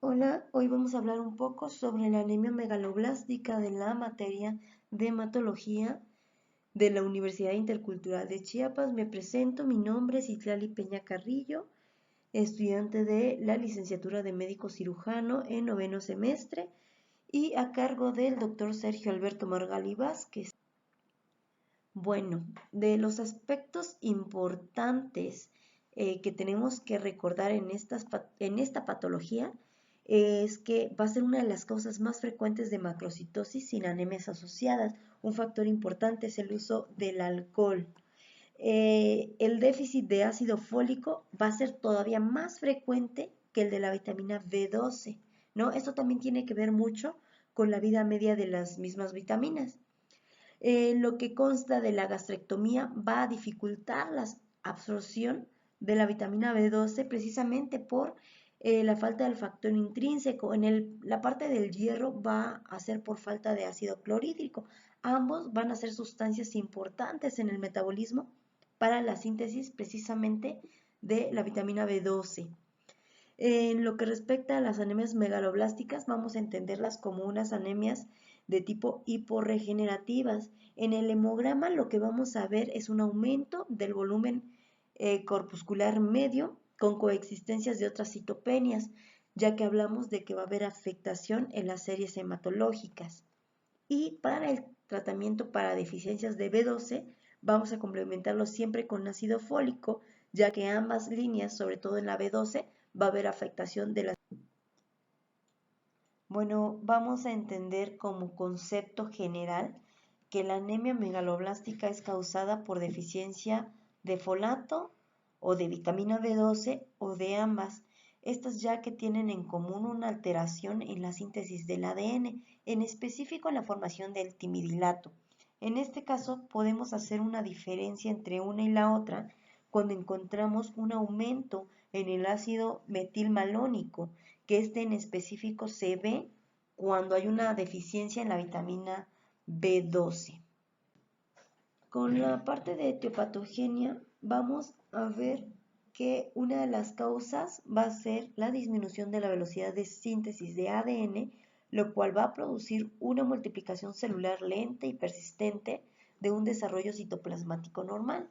Hola, hoy vamos a hablar un poco sobre la anemia megaloblástica de la materia de hematología de la Universidad Intercultural de Chiapas. Me presento, mi nombre es Itlali Peña Carrillo, estudiante de la licenciatura de médico cirujano en noveno semestre y a cargo del doctor Sergio Alberto Margali Vázquez. Bueno, de los aspectos importantes que tenemos que recordar en esta patología es que va a ser una de las causas más frecuentes de macrocitosis sin anemias asociadas. Un factor importante es el uso del alcohol. El déficit de ácido fólico va a ser todavía más frecuente que el de la vitamina B12, ¿no? Esto también tiene que ver mucho con la vida media de las mismas vitaminas. Lo que consta de la gastrectomía va a dificultar la absorción de la vitamina B12 precisamente por la falta del factor intrínseco. La parte del hierro va a ser por falta de ácido clorhídrico. Ambos van a ser sustancias importantes en el metabolismo para la síntesis precisamente de la vitamina B12. En lo que respecta a las anemias megaloblásticas, vamos a entenderlas como unas anemias de tipo hiporregenerativas. En el hemograma lo que vamos a ver es un aumento del volumen corpuscular medio con coexistencias de otras citopenias, ya que hablamos de que va a haber afectación en las series hematológicas. Y para el tratamiento para deficiencias de B12, vamos a complementarlo siempre con ácido fólico, ya que ambas líneas, sobre todo en la B12, va a haber afectación de las... Bueno, vamos a entender como concepto general que la anemia megaloblástica es causada por deficiencia de folato o de vitamina B12 o de ambas. Estas ya que tienen en común una alteración en la síntesis del ADN, en específico en la formación del timidilato. En este caso podemos hacer una diferencia entre una y la otra cuando encontramos un aumento en el ácido metilmalónico, que este en específico se ve cuando hay una deficiencia en la vitamina B12. Con la parte de etiopatogenia vamos a ver que una de las causas va a ser la disminución de la velocidad de síntesis de ADN, lo cual va a producir una multiplicación celular lenta y persistente de un desarrollo citoplasmático normal.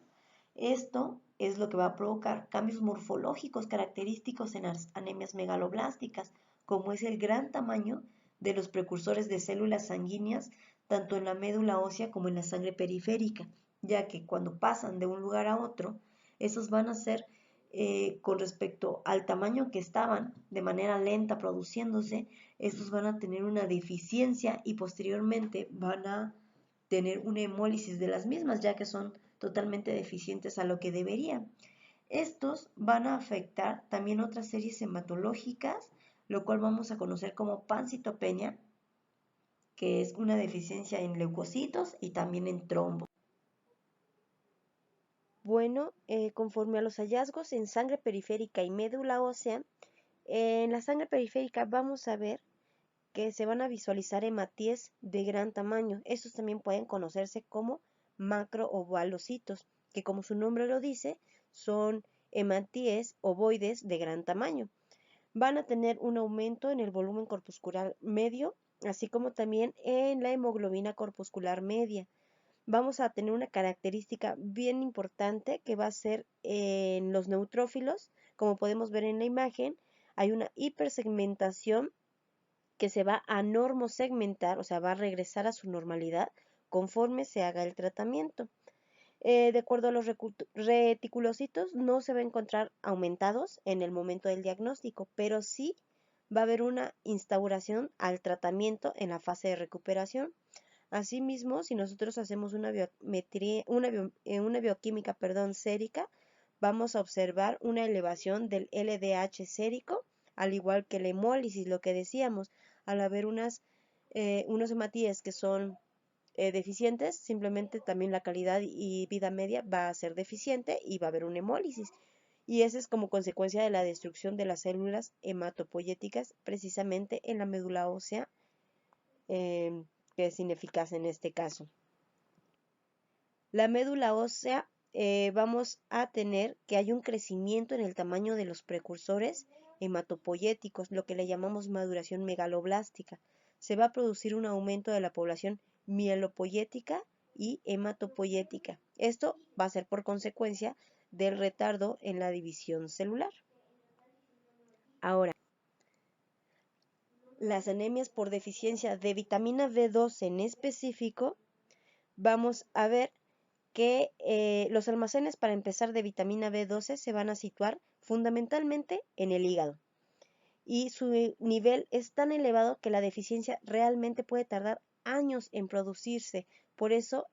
Esto es lo que va a provocar cambios morfológicos característicos en las anemias megaloblásticas, como es el gran tamaño de los precursores de células sanguíneas, tanto en la médula ósea como en la sangre periférica, ya que cuando pasan de un lugar a otro, esos van a ser con respecto al tamaño que estaban de manera lenta produciéndose, estos van a tener una deficiencia y posteriormente van a tener una hemólisis de las mismas, ya que son totalmente deficientes a lo que deberían. Estos van a afectar también otras series hematológicas, lo cual vamos a conocer como pancitopenia, que es una deficiencia en leucocitos y también en trombos. Bueno, conforme a los hallazgos en sangre periférica y médula ósea, en la sangre periférica vamos a ver que se van a visualizar hematíes de gran tamaño. Estos también pueden conocerse como macroovalocitos, que como su nombre lo dice, son hematíes ovoides de gran tamaño. Van a tener un aumento en el volumen corpuscular medio, así como también en la hemoglobina corpuscular media. Vamos a tener una característica bien importante que va a ser en los neutrófilos, como podemos ver en la imagen, hay una hipersegmentación que se va a normosegmentar, o sea, va a regresar a su normalidad conforme se haga el tratamiento. De acuerdo a los reticulocitos, no se va a encontrar aumentados en el momento del diagnóstico, pero sí va a haber una instauración al tratamiento en la fase de recuperación. Asimismo, si nosotros hacemos una bioquímica, sérica, vamos a observar una elevación del LDH sérico, al igual que la hemólisis, lo que decíamos, al haber unos hematíes que son deficientes, simplemente también la calidad y vida media va a ser deficiente y va a haber una hemólisis. Y esa es como consecuencia de la destrucción de las células hematopoyéticas precisamente en la médula ósea, que es ineficaz en este caso. La médula ósea, vamos a tener que hay un crecimiento en el tamaño de los precursores hematopoyéticos, lo que le llamamos maduración megaloblástica. Se va a producir un aumento de la población mielopoyética y hematopoyética. Esto va a ser por consecuencia del retardo en la división celular. Ahora, las anemias por deficiencia de vitamina B12 en específico, vamos a ver que los almacenes para empezar de vitamina B12 se van a situar fundamentalmente en el hígado. Y su nivel es tan elevado que la deficiencia realmente puede tardar años en producirse. Por eso,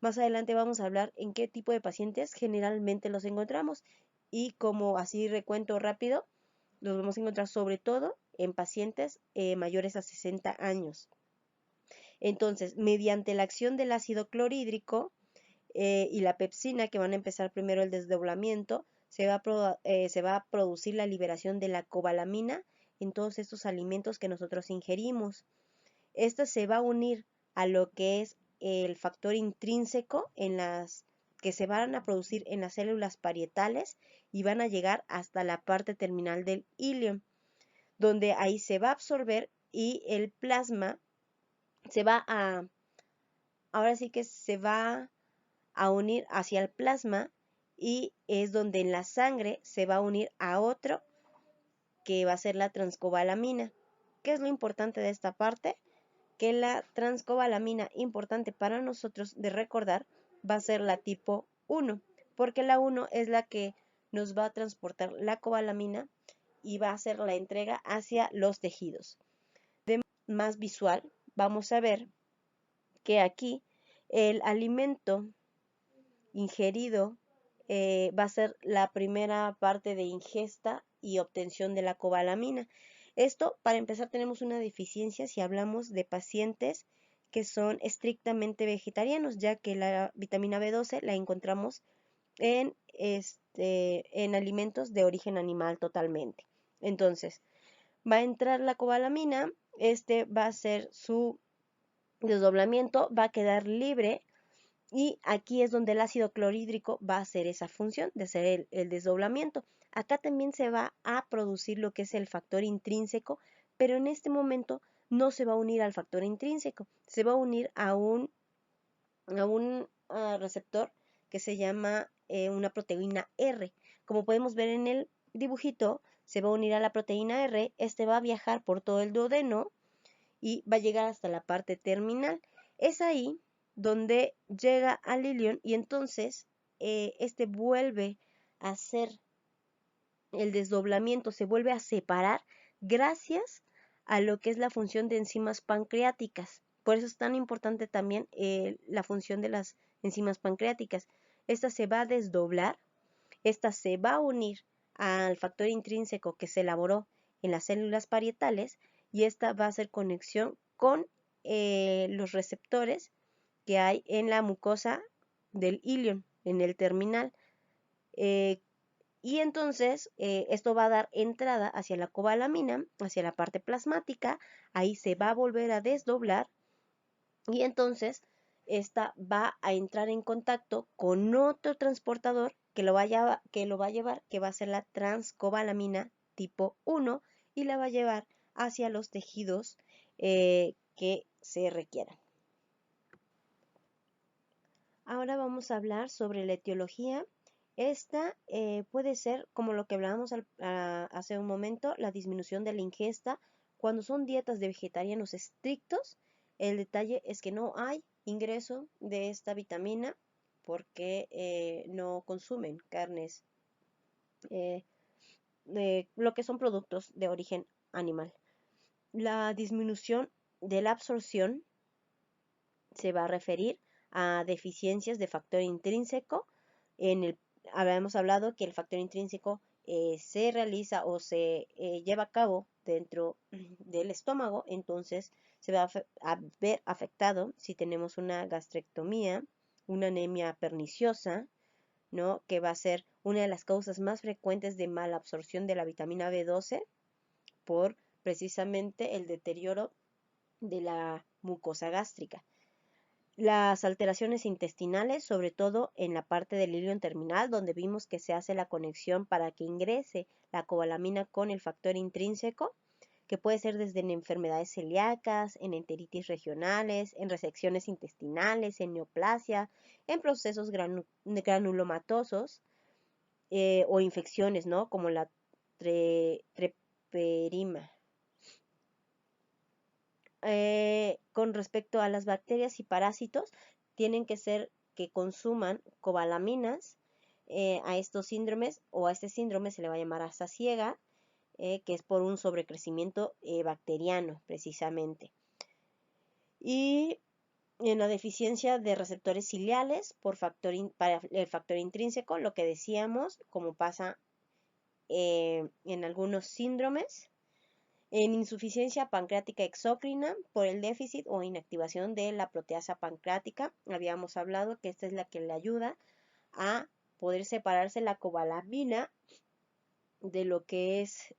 más adelante vamos a hablar en qué tipo de pacientes generalmente los encontramos. Y como así recuento rápido, los vamos a encontrar sobre todo en pacientes mayores a 60 años. Entonces, mediante la acción del ácido clorhídrico y la pepsina, que van a empezar primero el desdoblamiento, se va a producir la liberación de la cobalamina en todos estos alimentos que nosotros ingerimos. Esta se va a unir a lo que es el factor intrínseco que se van a producir en las células parietales y van a llegar hasta la parte terminal del ilion, donde ahí se va a absorber y el plasma ahora sí que se va a unir hacia el plasma y es donde en la sangre se va a unir a otro que va a ser la transcobalamina. ¿Qué es lo importante de esta parte? Que la transcobalamina importante para nosotros de recordar va a ser la tipo 1, porque la 1 es la que nos va a transportar la cobalamina y va a hacer la entrega hacia los tejidos. De más visual, vamos a ver que aquí el alimento ingerido va a ser la primera parte de ingesta y obtención de la cobalamina. Esto, para empezar, tenemos una deficiencia si hablamos de pacientes que son estrictamente vegetarianos, ya que la vitamina B12 la encontramos en alimentos de origen animal totalmente. Entonces, va a entrar la cobalamina, va a ser su desdoblamiento, va a quedar libre y aquí es donde el ácido clorhídrico va a hacer esa función de hacer el desdoblamiento. Acá también se va a producir lo que es el factor intrínseco, pero en este momento no se va a unir al factor intrínseco, se va a unir a un receptor que se llama una proteína R. Como podemos ver en el dibujito, se va a unir a la proteína R, va a viajar por todo el duodeno y va a llegar hasta la parte terminal. Es ahí donde llega al ilion y entonces vuelve a hacer el desdoblamiento, se vuelve a separar gracias a lo que es la función de enzimas pancreáticas. Por eso es tan importante también la función de las enzimas pancreáticas. Esta se va a desdoblar, esta se va a unir al factor intrínseco que se elaboró en las células parietales y esta va a hacer conexión con los receptores que hay en la mucosa del ilion, en el terminal. Y entonces esto va a dar entrada hacia la cobalamina, hacia la parte plasmática, ahí se va a volver a desdoblar y entonces esta va a entrar en contacto con otro transportador que lo va a llevar, que va a ser la transcobalamina tipo 1 y la va a llevar hacia los tejidos que se requieran. Ahora vamos a hablar sobre la etiología. Esta puede ser, como lo que hablábamos hace un momento, la disminución de la ingesta cuando son dietas de vegetarianos estrictos. El detalle es que no hay ingreso de esta vitamina porque no consumen carnes, lo que son productos de origen animal. La disminución de la absorción se va a referir a deficiencias de factor intrínseco. Habíamos hablado que el factor intrínseco se realiza o se lleva a cabo dentro del estómago, entonces se va a ver afectado si tenemos una gastrectomía, una anemia perniciosa, ¿no? Que va a ser una de las causas más frecuentes de mala absorción de la vitamina B12 por precisamente el deterioro de la mucosa gástrica. Las alteraciones intestinales, sobre todo en la parte del ilion terminal, donde vimos que se hace la conexión para que ingrese la cobalamina con el factor intrínseco, que puede ser desde en enfermedades celíacas, en enteritis regionales, en resecciones intestinales, en neoplasia, en procesos granulomatosos o infecciones, ¿no? Como la treperima. Con respecto a las bacterias y parásitos, tienen que ser que consuman cobalaminas a estos síndromes, o a este síndrome se le va a llamar asa ciega, que es por un sobrecrecimiento bacteriano precisamente. Y en la deficiencia de receptores ciliales para el factor intrínseco, lo que decíamos, como pasa en algunos síndromes. En insuficiencia pancreática exócrina por el déficit o inactivación de la proteasa pancreática, habíamos hablado que esta es la que le ayuda a poder separarse la cobalamina de lo que es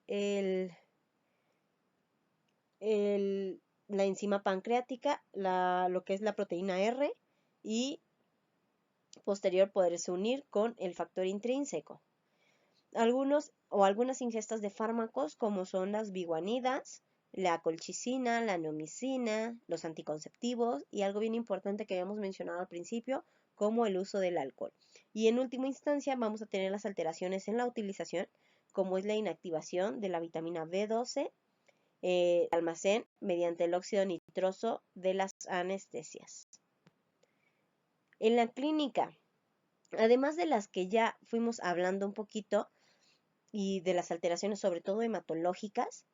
la enzima pancreática, lo que es la proteína R, y posterior poderse unir con el factor intrínseco. Algunas ingestas de fármacos como son las biguanidas, la colchicina, la neomicina, los anticonceptivos y algo bien importante que habíamos mencionado al principio, como el uso del alcohol. Y en última instancia vamos a tener las alteraciones en la utilización, como es la inactivación de la vitamina B12, almacén mediante el óxido nitroso de las anestesias. En la clínica, además de las que ya fuimos hablando un poquito, y de las alteraciones sobre todo hematológicas,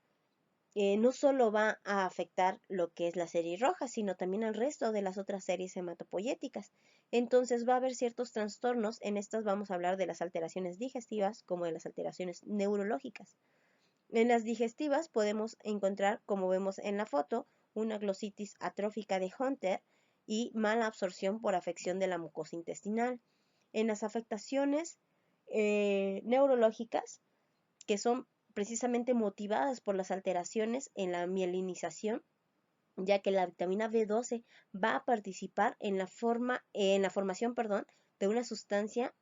no solo va a afectar lo que es la serie roja, sino también al resto de las otras series hematopoyéticas. Entonces va a haber ciertos trastornos, en estas vamos a hablar de las alteraciones digestivas como de las alteraciones neurológicas. En las digestivas podemos encontrar, como vemos en la foto, una glositis atrófica de Hunter y mala absorción por afección de la mucosa intestinal. En las afectaciones neurológicas, que son precisamente motivadas por las alteraciones en la mielinización, ya que la vitamina B12 va a participar en la formación, de una sustancia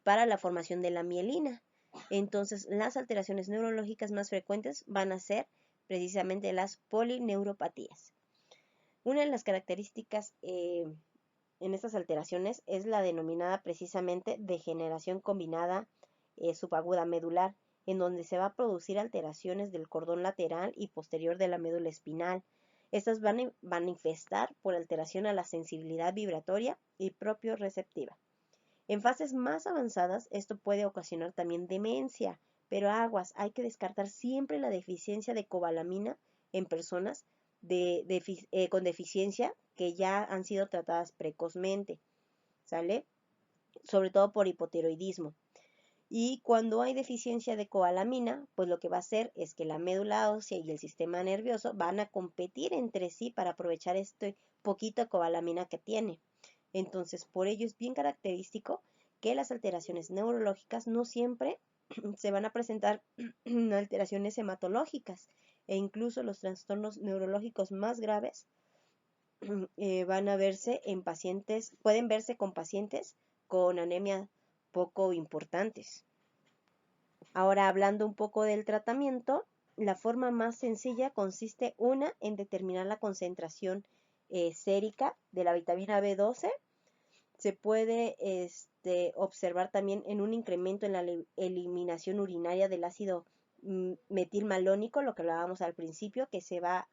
para la formación de la mielina. Entonces, las alteraciones neurológicas más frecuentes van a ser precisamente las polineuropatías. Una de las características en estas alteraciones es la denominada precisamente degeneración combinada subaguda medular, en donde se va a producir alteraciones del cordón lateral y posterior de la médula espinal. Estas van a manifestar por alteración a la sensibilidad vibratoria y propioreceptiva. En fases más avanzadas, esto puede ocasionar también demencia, pero aguas, hay que descartar siempre la deficiencia de cobalamina en personas con deficiencia que ya han sido tratadas precozmente, ¿sale? Sobre todo por hipotiroidismo. Y cuando hay deficiencia de cobalamina, pues lo que va a hacer es que la médula ósea y el sistema nervioso van a competir entre sí para aprovechar este poquito de cobalamina que tiene. Entonces, por ello es bien característico que las alteraciones neurológicas no siempre se van a presentar alteraciones hematológicas, e incluso los trastornos neurológicos más graves van a verse en pacientes, pueden verse con pacientes con anemia poco importantes. Ahora, hablando un poco del tratamiento, la forma más sencilla consiste en determinar la concentración sérica de la vitamina B12. Se puede observar también en un incremento en la eliminación urinaria del ácido metilmalónico, lo que hablábamos al principio, que se va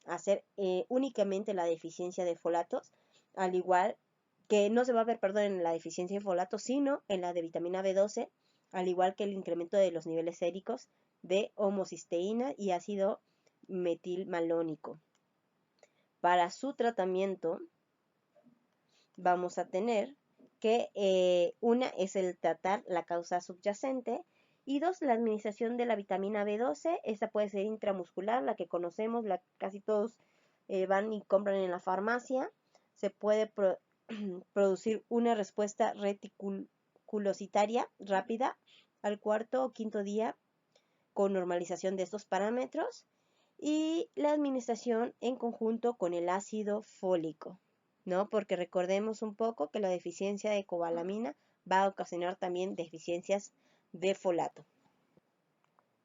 a hacer únicamente la deficiencia de folatos, al igual que no se va a ver, en la deficiencia de folatos, sino en la de vitamina B12, al igual que el incremento de los niveles séricos de homocisteína y ácido metilmalónico. Para su tratamiento vamos a tener que una es el tratar la causa subyacente, y dos, la administración de la vitamina B12. Esta puede ser intramuscular, la que conocemos, la que casi todos van y compran en la farmacia. Se puede producir una respuesta reticulocitaria rápida al cuarto o quinto día con normalización de estos parámetros, y la administración en conjunto con el ácido fólico. ¿no? Porque recordemos un poco que la deficiencia de cobalamina va a ocasionar también deficiencias de folato.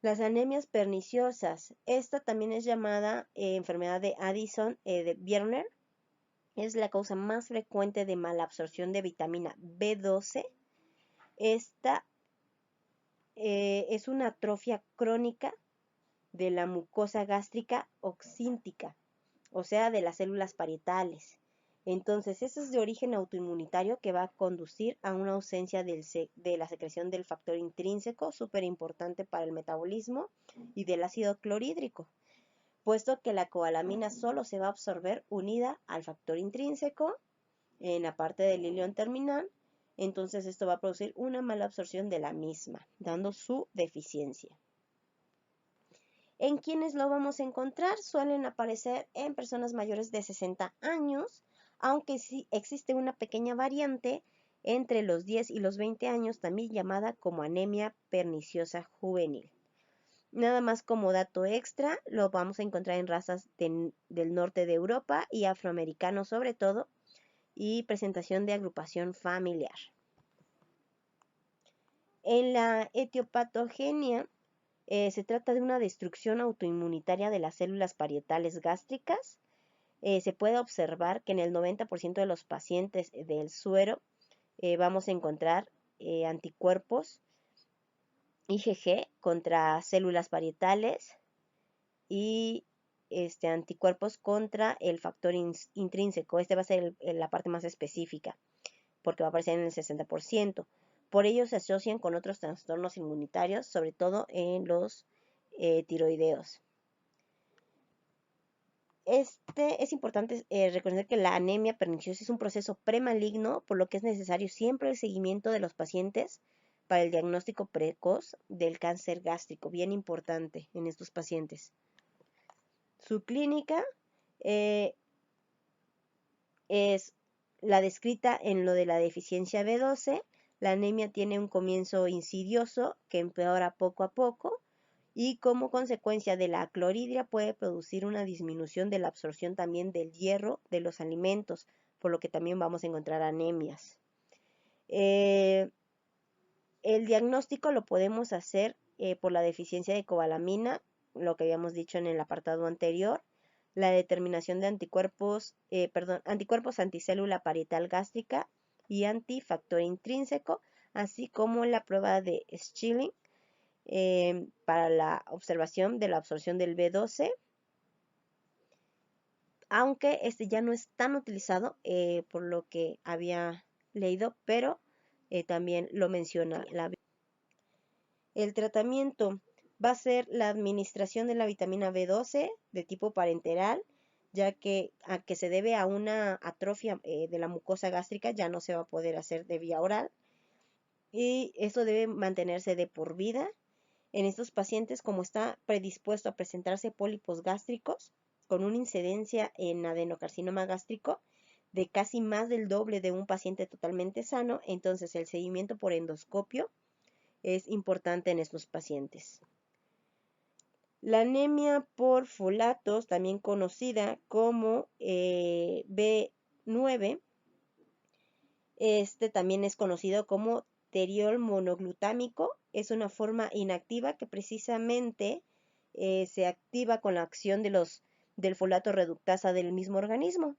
Las anemias perniciosas, esta también es llamada enfermedad de Addison de Werner, es la causa más frecuente de malabsorción de vitamina B12. Esta es una atrofia crónica de la mucosa gástrica oxíntica, o sea, de las células parietales. Entonces, eso es de origen autoinmunitario que va a conducir a una ausencia de la secreción del factor intrínseco, súper importante para el metabolismo, y del ácido clorhídrico, puesto que la cobalamina solo se va a absorber unida al factor intrínseco en la parte del ilion terminal. Entonces, esto va a producir una mala absorción de la misma, dando su deficiencia. ¿En quiénes lo vamos a encontrar? Suelen aparecer en personas mayores de 60 años, aunque sí existe una pequeña variante entre los 10 y los 20 años, también llamada como anemia perniciosa juvenil. Nada más como dato extra, lo vamos a encontrar en razas del norte de Europa y afroamericanos sobre todo, y presentación de agrupación familiar. En la etiopatogenia, se trata de una destrucción autoinmunitaria de las células parietales gástricas. Se puede observar que en el 90% de los pacientes del suero vamos a encontrar anticuerpos IgG contra células parietales y anticuerpos contra el factor intrínseco. Este va a ser la parte más específica porque va a aparecer en el 60%. Por ello se asocian con otros trastornos inmunitarios, sobre todo en los tiroideos. Es importante reconocer que la anemia perniciosa es un proceso premaligno, por lo que es necesario siempre el seguimiento de los pacientes para el diagnóstico precoz del cáncer gástrico, bien importante en estos pacientes. Su clínica es la descrita en lo de la deficiencia B12. La anemia tiene un comienzo insidioso que empeora poco a poco y como consecuencia de la clorhidria puede producir una disminución de la absorción también del hierro de los alimentos, por lo que también vamos a encontrar anemias. El diagnóstico lo podemos hacer por la deficiencia de cobalamina, lo que habíamos dicho en el apartado anterior, la determinación de anticuerpos anticélula parietal gástrica y antifactor intrínseco, así como la prueba de Schilling para la observación de la absorción del B12, aunque este ya no es tan utilizado por lo que había leído, pero también lo menciona. El tratamiento va a ser la administración de la vitamina B12 de tipo parenteral, ya que se debe a una atrofia de la mucosa gástrica ya no se va a poder hacer de vía oral y esto debe mantenerse de por vida. En estos pacientes, como está predispuesto a presentarse pólipos gástricos con una incidencia en adenocarcinoma gástrico de casi más del doble de un paciente totalmente sano, entonces el seguimiento por endoscopio es importante en estos pacientes. La anemia por folatos, también conocida como B9, también es conocido como teriol monoglutámico. Es una forma inactiva que precisamente se activa con la acción del folato reductasa del mismo organismo.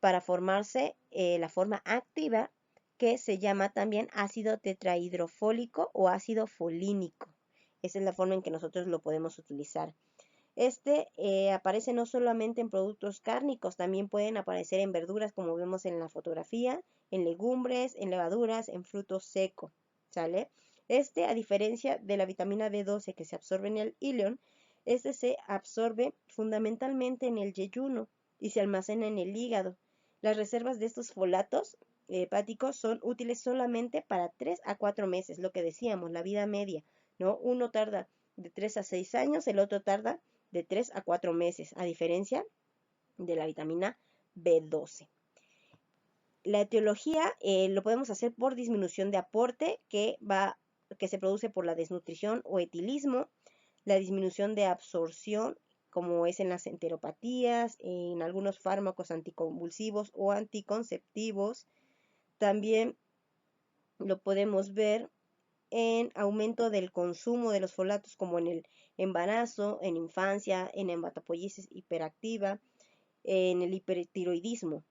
Para formarse la forma activa que se llama también ácido tetrahidrofólico o ácido folínico. Esa es la forma en que nosotros lo podemos utilizar. Aparece no solamente en productos cárnicos, también pueden aparecer en verduras como vemos en la fotografía, en legumbres, en levaduras, en frutos secos, ¿sale? A diferencia de la vitamina B12 que se absorbe en el ilion, se absorbe fundamentalmente en el yeyuno y se almacena en el hígado. Las reservas de estos folatos hepáticos son útiles solamente para 3 a 4 meses, lo que decíamos, la vida media, ¿no? Uno tarda de 3 a 6 años, el otro tarda de 3 a 4 meses, a diferencia de la vitamina B12. La etiología lo podemos hacer por disminución de aporte que se produce por la desnutrición o etilismo, la disminución de absorción como es en las enteropatías, en algunos fármacos anticonvulsivos o anticonceptivos. También lo podemos ver en aumento del consumo de los folatos como en el embarazo, en infancia, en hematopoiesis hiperactiva, en el hipertiroidismo.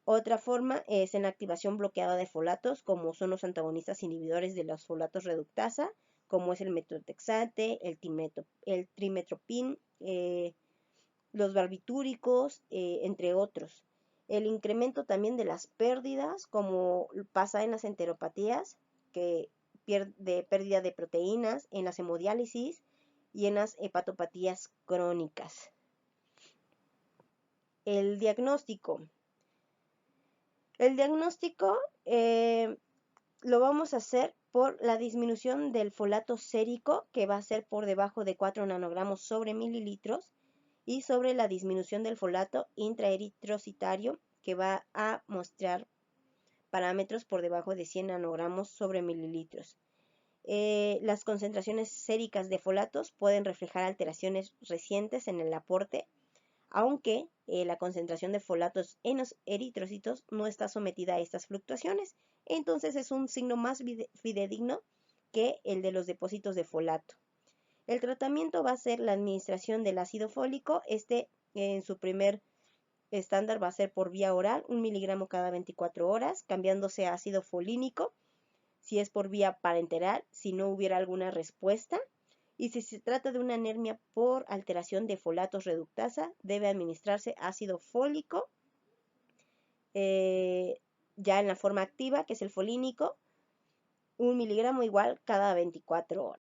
Otra forma es en la activación bloqueada de folatos, como son los antagonistas inhibidores de los folatos reductasa, como es el metotrexate, el trimetoprim, los barbitúricos, entre otros. El incremento también de las pérdidas, como pasa en las enteropatías, que de pérdida de proteínas, en las hemodiálisis y en las hepatopatías crónicas. El diagnóstico. El diagnóstico lo vamos a hacer por la disminución del folato sérico, que va a ser por debajo de 4 nanogramos sobre mililitros, y sobre la disminución del folato intraeritrocitario, que va a mostrar parámetros por debajo de 100 nanogramos sobre mililitros. Las concentraciones séricas de folatos pueden reflejar alteraciones recientes en el aporte, aunque la concentración de folatos en los eritrocitos no está sometida a estas fluctuaciones. Entonces es un signo más fidedigno que el de los depósitos de folato. El tratamiento va a ser la administración del ácido fólico. En su primer estándar va a ser por vía oral, 1 miligramo cada 24 horas, cambiándose a ácido folínico si es por vía parenteral, si no hubiera alguna respuesta. Y si se trata de una anemia por alteración de folatos reductasa, debe administrarse ácido fólico, ya en la forma activa, que es el folínico, 1 miligramo igual cada 24 horas.